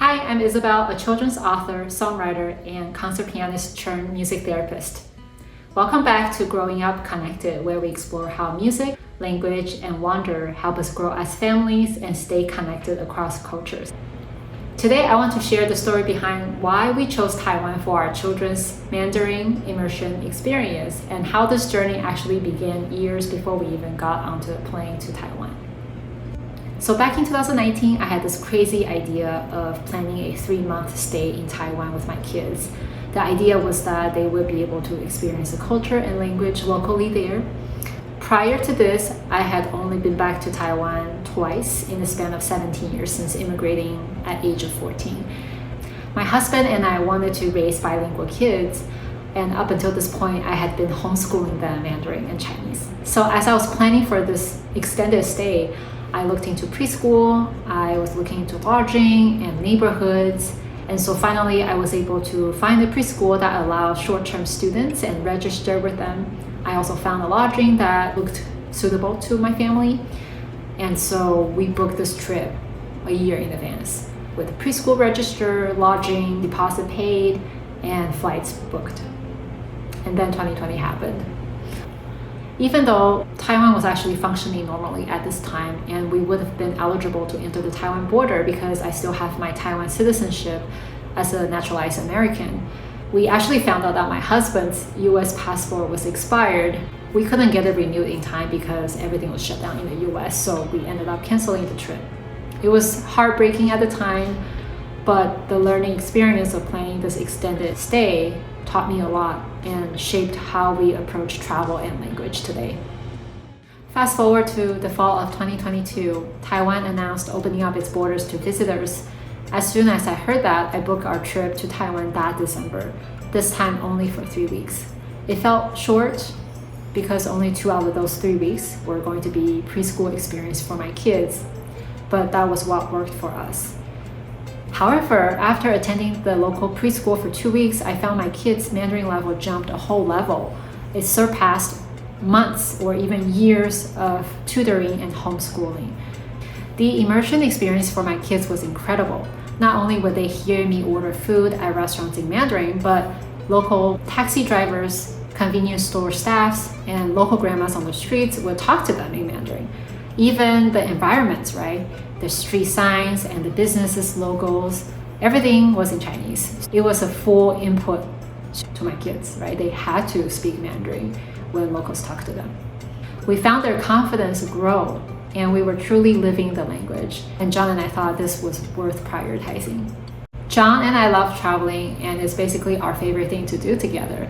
Hi, I'm Isabel, a children's author, songwriter, and concert pianist turned music therapist. Welcome back to Growing Up Connected, where we explore how music, language, and wonder help us grow as families and stay connected across cultures. Today, I want to share the story behind why we chose Taiwan for our children's Mandarin immersion experience and how this journey actually began years before we even got onto a plane to Taiwan. So back in 2019, I had this crazy idea of planning a 3-month stay in Taiwan with my kids. The idea was that they would be able to experience the culture and language locally there. Prior to this, I had only been back to Taiwan twice in the span of 17 years since immigrating at age of 14. My husband and I wanted to raise bilingual kids, and up until this point, I had been homeschooling them Mandarin and Chinese. So as I was planning for this extended stay, I looked into preschool, I was looking into lodging and neighborhoods, and so finally I was able to find a preschool that allowed short-term students and register with them. I also found a lodging that looked suitable to my family, and so we booked this trip a year in advance with preschool register, lodging, deposit paid, and flights booked. And then 2020 happened. Even though Taiwan was actually functioning normally at this time and we would have been eligible to enter the Taiwan border because I still have my Taiwan citizenship as a naturalized American, we actually found out that my husband's US passport was expired. We couldn't get it renewed in time because everything was shut down in the US, so we ended up canceling the trip. It was heartbreaking at the time, but the learning experience of planning this extended stay taught me a lot and shaped how we approach travel and language today. Fast forward to the fall of 2022, Taiwan announced opening up its borders to visitors. As soon as I heard that, I booked our trip to Taiwan that December, this time only for 3 weeks. It felt short because only 2 out of those 3 weeks were going to be preschool experience for my kids, but that was what worked for us. However, after attending the local preschool for 2 weeks, I found my kids' Mandarin level jumped a whole level. It surpassed months or even years of tutoring and homeschooling. The immersion experience for my kids was incredible. Not only would they hear me order food at restaurants in Mandarin, but local taxi drivers, convenience store staffs, and local grandmas on the streets would talk to them in Mandarin. Even the environments, right? The street signs and the businesses' logos, everything was in Chinese. It was a full input to my kids, right? They had to speak Mandarin when locals talked to them. We found their confidence grow, and we were truly living the language. And John and I thought this was worth prioritizing. John and I love traveling, and it's basically our favorite thing to do together.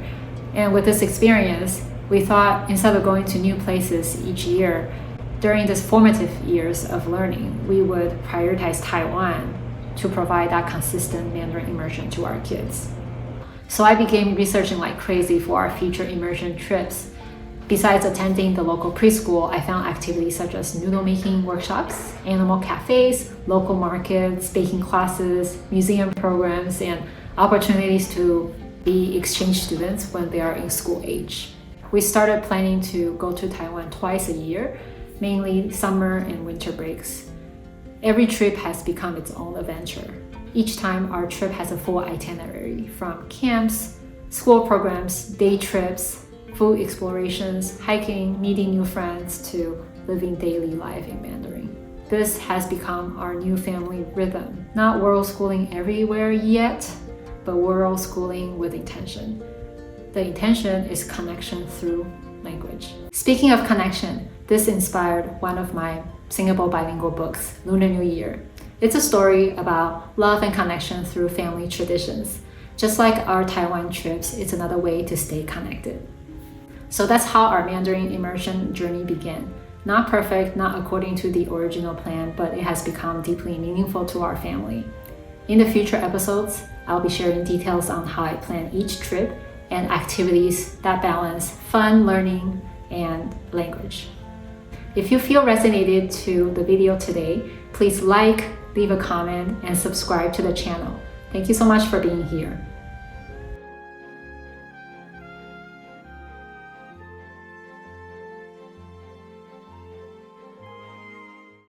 And with this experience, we thought instead of going to new places each year, during this formative years of learning, we would prioritize Taiwan to provide that consistent Mandarin immersion to our kids. So I began researching like crazy for our future immersion trips. Besides attending the local preschool, I found activities such as noodle making workshops, animal cafes, local markets, baking classes, museum programs, and opportunities to be exchange students when they are in school age. We started planning to go to Taiwan twice a year, mainly summer and winter breaks. Every trip has become its own adventure. Each time our trip has a full itinerary from camps, school programs, day trips, food explorations, hiking, meeting new friends, to living daily life in Mandarin. This has become our new family rhythm. Not world schooling everywhere yet, but world schooling with intention. The intention is connection through language. Speaking of connection, this inspired one of my Singapore bilingual books, Lunar New Year. It's a story about love and connection through family traditions. Just like our Taiwan trips, it's another way to stay connected. So that's how our Mandarin immersion journey began. Not perfect, not according to the original plan, but it has become deeply meaningful to our family. In the future episodes, I'll be sharing details on how I plan each trip and activities that balance fun, learning, and language. If you feel resonated to the video today, please like, leave a comment, and subscribe to the channel. Thank you so much for being here.